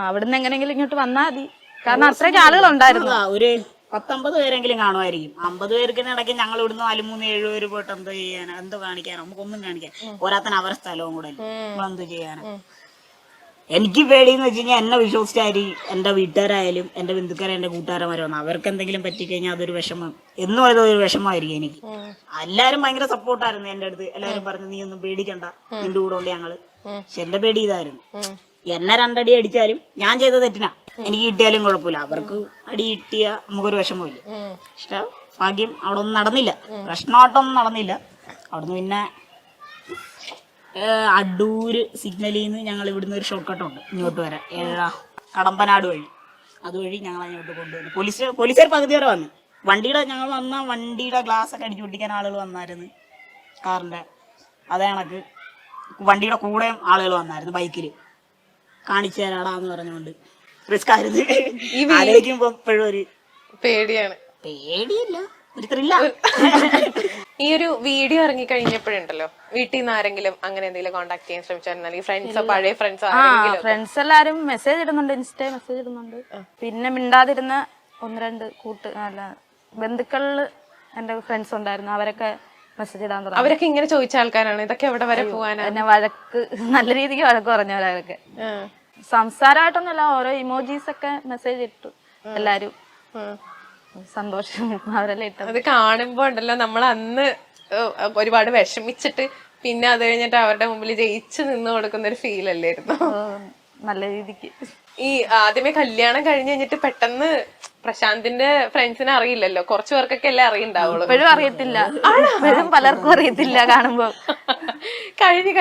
അവിടുന്ന് എങ്ങനെയെങ്കിലും ഇങ്ങോട്ട് വന്നാൽ മതി. കാരണം അത്രയ്ക്ക് ആളുകളുണ്ടായിരുന്നു. ഒരു 10-50 പേരെങ്കിലും കാണുമായിരിക്കും. 50 പേർക്ക് ഇടയ്ക്ക് ഞങ്ങൾ ഇവിടുന്ന് 4-3-7 പേര് പോയിട്ട് എന്തോ ചെയ്യാനാ, എന്തോ കാണിക്കാനോ, നമുക്കൊന്നും കാണിക്കാൻ പോരാത്തന്നെ അവരുടെ സ്ഥലവും കൂടെ നമ്മളെന്തോ ചെയ്യാനാ. എനിക്ക് പേടിയെന്ന് വെച്ച് കഴിഞ്ഞാൽ എന്നെ വിശ്വസിച്ചായിരിക്കും എന്റെ വീട്ടുകാരായാലും എന്റെ ബന്ധുക്കാരെ എന്റെ കൂട്ടുകാരന്മാരെ വന്നു അവർക്ക് എന്തെങ്കിലും പറ്റിക്കഴിഞ്ഞാൽ അതൊരു വിഷമം, എന്നും അതൊരു വിഷമമായിരിക്കും എനിക്ക്. എല്ലാരും ഭയങ്കര സപ്പോർട്ടായിരുന്നു എന്റെ അടുത്ത്. എല്ലാരും പറഞ്ഞു നീ ഒന്നും പേടിക്കണ്ട, നിന്റെ കൂടെ ഉണ്ട് ഞങ്ങള്. പക്ഷെ എന്റെ പേടി ഇതായിരുന്നു. എന്നെ 2 അടി അടിച്ചാലും ഞാൻ ചെയ്ത തെറ്റിനാ, എനിക്ക് കിട്ടിയാലും കുഴപ്പമില്ല. അവർക്ക് അടി കിട്ടിയ നമുക്കൊരു വിഷമമില്ല. പക്ഷെ ഭാഗ്യം അവിടെ ഒന്നും നടന്നില്ല, പ്രശ്നമായിട്ടൊന്നും നടന്നില്ല. അവിടുന്ന് പിന്നെ അടൂര് സിഗ്നലിൽ നിന്ന് ഞങ്ങൾ ഇവിടുന്ന് ഒരു ഷോർട്ട് കട്ട് ഉണ്ട് ഇങ്ങോട്ട് വരാം, കടമ്പനാട് വഴി. അതുവഴി ഞങ്ങൾ അങ്ങോട്ട് കൊണ്ടുവന്നു. പോലീസുകാർ പകുതി വരെ വന്നു. ഞങ്ങൾ വന്ന വണ്ടിയുടെ ഗ്ലാസ് ഒക്കെ അടിച്ചു പൊട്ടിക്കാൻ ആളുകൾ വന്നായിരുന്നു, കാറിന്റെ. അതേ കണക്ക് വണ്ടിയുടെ കൂടെയും ആളുകൾ വന്നായിരുന്നു ബൈക്കിൽ. കാണിച്ചു തരാടാന്ന് പറഞ്ഞുകൊണ്ട് റിസ്ക് ആയിരുന്നു. ആലോചിക്കുമ്പോ എപ്പോഴും ഒരു പേടിയാണ്. പേടിയില്ല, ഒരു ത്രില്ല. ഈ ഒരു വീഡിയോ ഇറങ്ങി കഴിഞ്ഞപ്പോഴുണ്ടല്ലോ, വീട്ടിൽ നിന്ന് ആരെങ്കിലും അങ്ങനെ എന്തെങ്കിലും കോണ്ടാക്ട് ചെയ്യാൻ ശ്രമിച്ചായിരുന്നോ? ഫ്രണ്ട്സോ, പഴയ ഫ്രണ്ട്സോ? ഫ്രണ്ട്സ് എല്ലാരും മെസ്സേജ് ഇടുന്നുണ്ട്, ഇൻസ്റ്റ മെസ്സേജ് ഇടുന്നുണ്ട്. പിന്നെ മിണ്ടാതിരുന്ന 1-2 ബന്ധുക്കളില് എന്റെ ഫ്രണ്ട്സ് ഉണ്ടായിരുന്നു, അവരൊക്കെ മെസ്സേജ് ഇടാൻ തുടങ്ങി. അവരൊക്കെ ഇങ്ങനെ ചോദിച്ച ആൾക്കാരാണ്, ഇതൊക്കെ എവിടെ വരെ പോവാനാ? എന്നെ വഴക്ക്, നല്ല രീതിക്ക് വഴക്ക് പറഞ്ഞവരൊക്കെ. സംസാരമായിട്ടൊന്നുമല്ല, ഓരോ ഇമോജീസ് ഒക്കെ മെസ്സേജ് ഇട്ടു എല്ലാരും. സന്തോഷം അവരെല്ലാം ഇട്ടു. അത് കാണുമ്പോ ഉണ്ടല്ലോ, നമ്മൾ അന്ന് ഒരുപാട് വിഷമിച്ചിട്ട് പിന്നെ അത് കഴിഞ്ഞിട്ട് അവരുടെ മുമ്പിൽ ജയിച്ചു നിന്ന് കൊടുക്കുന്ന ഒരു ഫീൽ അല്ലായിരുന്നു? നല്ല രീതിക്ക്. ഈ ആദ്യമേ കല്യാണം കഴിഞ്ഞ് കഴിഞ്ഞിട്ട് പെട്ടെന്ന് പ്രശാന്തിന്റെ ഫ്രണ്ട്സിനെ അറിയില്ലല്ലോ, കുറച്ചു പേർക്കൊക്കെ അല്ലേ അറിയണ്ടാവുള്ളൂ. ഇപ്പോഴും അറിയത്തില്ല, ഇപ്പോഴും പലർക്കും അറിയത്തില്ല. കാണുമ്പോ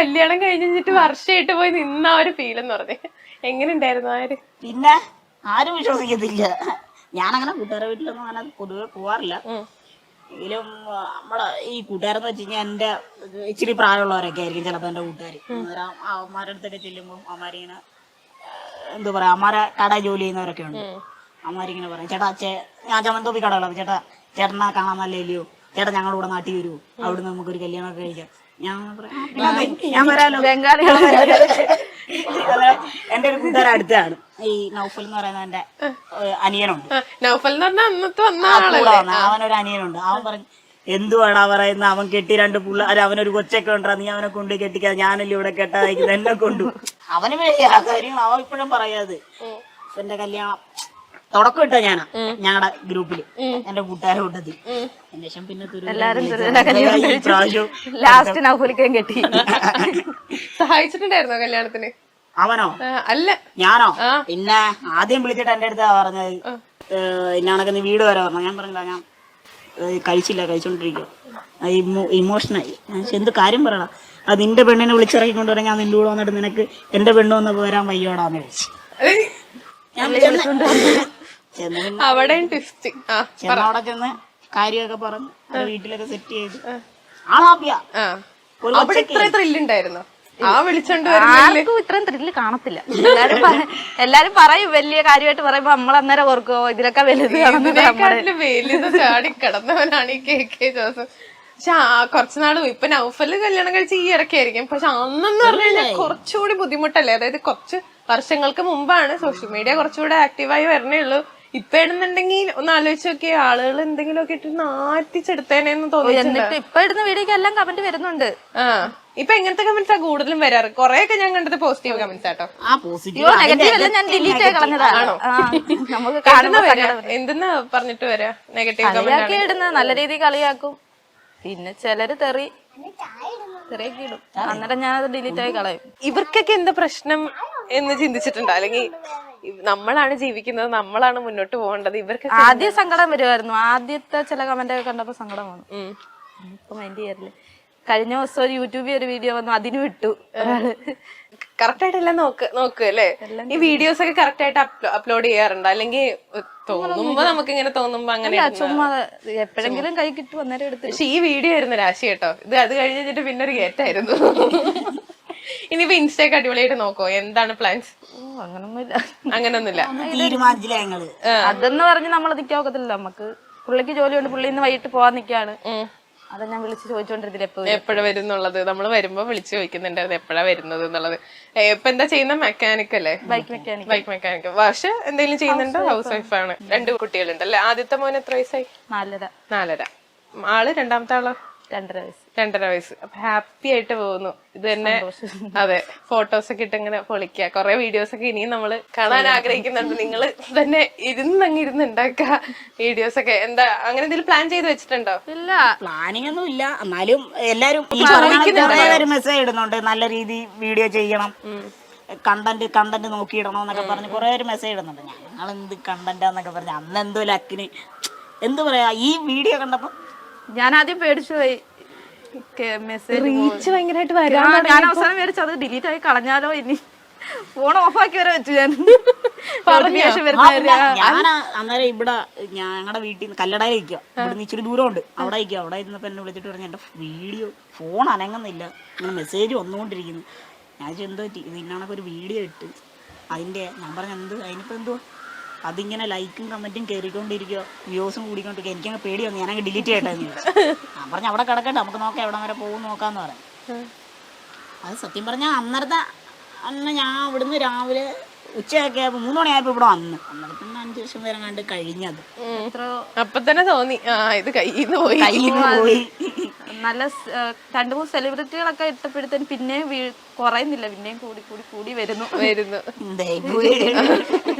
കല്യാണം കഴിഞ്ഞിട്ട് വർഷമായിട്ട് പോയി നിന്ന ആ ഒരു ഫീൽ എന്ന് പറഞ്ഞേ എങ്ങനെ ഉണ്ടായിരുന്നു? പിന്നെ ആരും വിശ്വസിക്കത്തില്ല. ഞാനങ്ങനെ കൂട്ടുകാരെ വീട്ടിലൊന്നും അങ്ങനെ പൊതുവെ പോവാറില്ല. എങ്കിലും നമ്മളെ ഈ കൂട്ടുകാരെന്ന് വെച്ച് കഴിഞ്ഞാൽ എന്റെ ഇച്ചിരി പ്രായമുള്ളവരൊക്കെ ആയിരിക്കും ചിലപ്പോ എന്റെ കൂട്ടുകാർ. അവന്മാരുടെ അടുത്തൊക്കെ ചെല്ലുമ്പോൾ അവന്മാരിങ്ങനെ എന്താ പറയാ, അമ്മാരെ കട ജോലി ചെയ്യുന്നവരൊക്കെ ഉണ്ട്. അമ്മാരിങ്ങനെ പറയും, ചേട്ടാ ഞാൻ ചമന്തോപ്പി കടകളാണ്, ചേട്ടനെ കാണാൻ നല്ല ഇല്ലയോ, ചേട്ടാ ഞങ്ങളുടെ കൂടെ നാട്ടിൽ വരുമോ, അവിടുന്ന് നമുക്കൊരു കല്യാണമൊക്കെ കഴിക്കാം. ഞാൻ വരാലോ. എന്റെ ഒരു കൂട്ടുകാരൻ അടുത്താണ് ഈ നൗഫൽ എന്ന് പറയുന്ന എന്റെ അനിയനുണ്ട്. നൗഫൽ അവനൊരു അനിയനുണ്ട്. അവൻ പറഞ്ഞു എന്തുവാടാ പറയുന്ന, അവൻ കെട്ടി 2 പിള്ളേർ, അവനൊരു കൊച്ചൊക്കെ ഉണ്ടാ, നീ അവനെ കൊണ്ട് കെട്ടിക്കാ, ഞാനല്ലേ ഇവിടെ കെട്ടാതിരിക്കുന്നത്, എന്നെ കൊണ്ടു. അവന് വേണ്ടി ആ കാര്യങ്ങൾ അവൻ ഇപ്പോഴും പറയാത്. എന്റെ കല്യാണം തുടക്കം ഇട്ടാ ഞാനാ ഞങ്ങളുടെ ഗ്രൂപ്പില്, എന്റെ കൂട്ടുകാരെ കൂട്ടത്തിൽ. ശേഷം പിന്നെ ലാസ്റ്റ് നൗഫലിക്കാൻ കെട്ടി. സഹായിച്ചിട്ടുണ്ടായിരുന്നോ കല്യാണത്തിന്? അവനോ? അല്ല ഞാനോ? പിന്നെ ആദ്യം വിളിച്ചിട്ട് എന്റെ അടുത്താ പറഞ്ഞത്, ഇന്നാണൊക്കെ നീ വീട് വരെ പറഞ്ഞു. ഞാൻ പറഞ്ഞില്ല, ഞാൻ കഴിച്ചോണ്ടിരിക്കുക. ഇമോഷനായി. എന്ത് കാര്യം പറയണം, അത് നിന്റെ പെണ്ണിനെ വിളിച്ചിറക്കിക്കൊണ്ട് വരാൻ ഞാൻ നിന്റെ കൂടെ വന്നിട്ട് നിനക്ക് എന്റെ പെണ്ണ് വന്ന് വരാൻ വയ്യോടാന്ന് ചോദിച്ചു. അവിടെ ട്വിസ്റ്റ്. അവിടെ ചെന്ന് കാര്യമൊക്കെ പറഞ്ഞ് വീട്ടിലൊക്കെ സെറ്റ് ചെയ്ത് ആളാപ്പിയ. അവിടെ ഇത്ര ത്രില്ലുണ്ടായിരുന്നു ആ വിളിച്ചോണ്ട് ആർക്കും ഇത്രയും ത്രില്ല് കാണത്തില്ല. എല്ലാരും പറയും വലിയ കാര്യമായിട്ട് പറയുമ്പോ നമ്മൾ അന്നേരം ഓർക്കുമോ ഇതിലൊക്കെ വലുത് വലുത് ചാടി കിടന്നവനാണ് ഈ KK ജോസഫ്. പക്ഷെ കുറച്ചുനാളും ഇപ്പൊ നൗഫല് കല്യാണം കഴിച്ച് ഈ ഇടയ്ക്കായിരിക്കും. പക്ഷെ അന്നെന്ന് പറഞ്ഞു കഴിഞ്ഞാൽ കുറച്ചുകൂടി ബുദ്ധിമുട്ടല്ലേ. അതായത് കുറച്ച് വർഷങ്ങൾക്ക് മുമ്പാണ് സോഷ്യൽ മീഡിയ കുറച്ചുകൂടെ ആക്റ്റീവായി വരണേ ഉള്ളൂ. ഇപ്പൊ ഇടുന്നുണ്ടെങ്കിൽ ഒന്ന് ആലോചിച്ച് നോക്കിയ ആളുകൾ എന്തെങ്കിലും ഒക്കെ ഇട്ട് നാറ്റിച്ചെടുത്തേനെന്ന് തോന്നിയിട്ടുണ്ട്. ഇപ്പൊ ഇടുന്ന വീഡിയോക്ക് എല്ലാം കമന്റ് വരുന്നുണ്ട്. ഇപ്പൊ എങ്ങനത്തെ കമന്റ്സാ കൂടുതലും വരാറ്? കൊറേയൊക്കെ ഞാൻ കണ്ടത് പോസിറ്റീവ് കമന്റ്സ് ആട്ടോ. നെഗറ്റീവ് എല്ലാം ഞാൻ ഡിലീറ്റ് ആയി കളഞ്ഞതാണോ? നമുക്ക് എന്തെന്നാ പറഞ്ഞിട്ട് വരാ നെഗറ്റീവ് കമന്റ് ഇടുന്നത്? നല്ല രീതിയിൽ കളിയാക്കും. പിന്നെ ചിലര് തെറിയൊക്കെ ഇടും. അന്നേരം ഞാൻ അത് ഡിലീറ്റ് ആയി കളയും. ഇവർക്കൊക്കെ എന്താ പ്രശ്നം എന്ന് ചിന്തിച്ചിട്ടുണ്ടോ? അല്ലെങ്കിൽ നമ്മളാണ് ജീവിക്കുന്നത്, നമ്മളാണ് മുന്നോട്ട് പോകേണ്ടത്, ഇവർക്ക് ആദ്യം സങ്കടം വരുമായിരുന്നു. ആദ്യത്തെ ചില കമന്റ് ഒക്കെ കണ്ടപ്പോ സങ്കടം വന്നു. ഇപ്പൊ മൈൻഡ് ചെയ്യാറില്ല. കഴിഞ്ഞ ദിവസം ഒരു യൂട്യൂബിൽ ഒരു വീഡിയോ വന്നു, അതിന് വിട്ടു ഒരാള്. കറക്റ്റ് ആയിട്ടെല്ലാം നോക്കുക അല്ലേ? ഈ വീഡിയോസ് ഒക്കെ കറക്റ്റ് ആയിട്ട് അപ്ലോഡ് ചെയ്യാറുണ്ടോ? അല്ലെങ്കിൽ തോന്നുമ്പോ നമുക്ക് ഇങ്ങനെ തോന്നുമ്പോ അങ്ങനെ ചുമ്മാ എപ്പോഴെങ്കിലും കൈ കിട്ടും അന്നേരം എടുത്ത്. പക്ഷെ ഈ വീഡിയോ ആയിരുന്നു രാശി കേട്ടോ. അത് കഴിഞ്ഞിട്ട് പിന്നെ ഒരു ഗേറ്റായിരുന്നു. ഇനിയിപ്പോ ഇൻസ്റ്റയൊക്കെ അടിപൊളിയായിട്ട് നോക്കോ? എന്താണ് പ്ലാൻസ്? അങ്ങനൊന്നുമില്ല. അതെന്ന് പറഞ്ഞ് നമ്മൾ നിക്കാൻ ഒക്കത്തില്ല. നമുക്ക് പുള്ളിക്ക് ജോലിയുണ്ട്, പുള്ളി ഇന്ന് വൈകിട്ട് പോവാൻ നിക്കാണ്. അത് ഞാൻ വിളിച്ച് ചോദിച്ചോണ്ടിരുന്നില്ല എപ്പോഴാ വരുന്നുള്ളത്. നമ്മള് വരുമ്പോ വിളിച്ചു ചോദിക്കുന്നുണ്ടായിരുന്നു എപ്പോഴാ വരുന്നത് എന്നുള്ളത്. ഇപ്പൊ എന്താ ചെയ്യുന്ന? മെക്കാനിക് അല്ലേ? Bike mechanic. പക്ഷെ എന്തെങ്കിലും ചെയ്യുന്നുണ്ടോ? ഹൗസ് വൈഫാണ്. 2 കുട്ടികളുണ്ട് അല്ലെ? ആദ്യത്തെ മോന് എത്ര വയസ്സായി? 4.5. ആള് രണ്ടാമത്തെ ആളോ? 2.5 വയസ്സ്. അപ്പൊ ഹാപ്പി ആയിട്ട് പോകുന്നു. ഇത് തന്നെ. അതെ, ഫോട്ടോസ് ഒക്കെ ഇട്ട് ഇങ്ങനെ പൊളിക്കുക. കുറെ വീഡിയോസ് ഒക്കെ ഇനിയും നമ്മള് കാണാൻ ആഗ്രഹിക്കുന്നുണ്ട്. നിങ്ങള് തന്നെ ഇരുന്ന് ഉണ്ടാക്കുക വീഡിയോസ് ഒക്കെ. എന്താ അങ്ങനെ എന്തെങ്കിലും പ്ലാൻ ചെയ്ത് വെച്ചിട്ടുണ്ടോ? ഇല്ല, പ്ലാനിങ് ഒന്നും ഇല്ല. എന്നാലും എല്ലാരും മെസ്സേജ് ഇടുന്നുണ്ട്, നല്ല രീതി വീഡിയോ ചെയ്യണം, കണ്ടന്റ് നോക്കിയിടണം എന്നൊക്കെ പറഞ്ഞ് കുറെ പേര് മെസ്സേജ് ഇടുന്നുണ്ട്. ഞങ്ങൾ എന്ത് കണ്ടന്റാന്നൊക്കെ പറഞ്ഞ് അന്ന് എന്തോ ലക്കിന് എന്ത് പറയാ ഈ വീഡിയോ കണ്ടപ്പോ ഞാൻ ആദ്യം പേടിച്ചു പോയി. മെസ്സേജ് റീച്ച് ഭയങ്കരമായിട്ട് വരാൻ ഞാൻ അവസാനം മേടിച്ചു അത് ഡിലീറ്റ് ആയി കളഞ്ഞാലോ. ഇനി ഫോൺ ഓഫാക്കി വരെ വെച്ചു ഞാൻ. ഞാൻ അന്നേരം ഇവിടെ ഞങ്ങളുടെ വീട്ടിൽ നിന്ന് കല്ലടയിൽ ഇരിക്കുക. ഇവിടുന്ന് ഇച്ചിരി ദൂരമുണ്ട്. അവിടെ ഇരിക്കുക. അവിടെ ഇരുന്നപ്പോ എന്നെ വിളിച്ചിട്ട് പറഞ്ഞു എന്റെ വീഡിയോ ഫോൺ അനങ്ങുന്നില്ല, ഇങ്ങനെ മെസ്സേജ് വന്നുകൊണ്ടിരിക്കുന്നു. ഞാൻ എന്തോ ഇത് ഇന്നാണൊക്കെ ഒരു വീഡിയോ ഇട്ട് അതിന്റെ ഞാൻ പറഞ്ഞ എന്ത് അതിനിപ്പോ എന്തോ അതിങ്ങനെ ലൈക്കും കമന്റും കയറിക്കൊണ്ടിരിക്കുക, വ്യൂസും കൂടിക്കൊണ്ടിരിക്കുക. എനിക്കങ്ങ് പേടി വന്നു. ഞാനങ്ങ് ഡിലീറ്റ് ചെയ്യട്ടെന്ന് ചോദിച്ചു. ഞാൻ പറഞ്ഞ അവിടെ കിടക്കട്ടെ, നമുക്ക് നോക്കാം എവിടെ വരെ പോകും നോക്കാന്ന് പറഞ്ഞു. അത് സത്യം പറഞ്ഞാൽ അന്ന് ഞാൻ ഇവിടുന്ന് രാവിലെ ഉച്ചയൊക്കെ 3 മണിയായപ്പോ ഇവിടെ വന്നു. അന്നേരം പിന്നെ 5 ദിവസം വരെ കണ്ട് കഴിഞ്ഞത്. അപ്പൊ തന്നെ തോന്നി ഇത് കയ്യിന്ന് പോയി. നല്ല 2-3 സെലിബ്രിറ്റികളൊക്കെ ഇട്ടപ്പോഴത്തേന് പിന്നെയും കുറയുന്നില്ല, പിന്നെയും കൂടി വരുന്നു.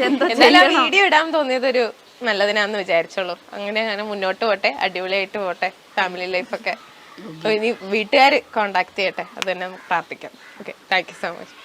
എന്തായാലും വീഡിയോ ഇടാൻ തോന്നിയത് ഒരു നല്ലതിനാന്ന് വിചാരിച്ചോളൂ. അങ്ങനെ മുന്നോട്ട് പോട്ടെ, അടിപൊളിയായിട്ട് പോട്ടെ ഫാമിലി ലൈഫൊക്കെ. ഇനി വീട്ടുകാർ കോണ്ടാക്ട് ചെയ്യട്ടെ, അത് തന്നെ പ്രാർത്ഥിക്കാം. Okay, thank you so much.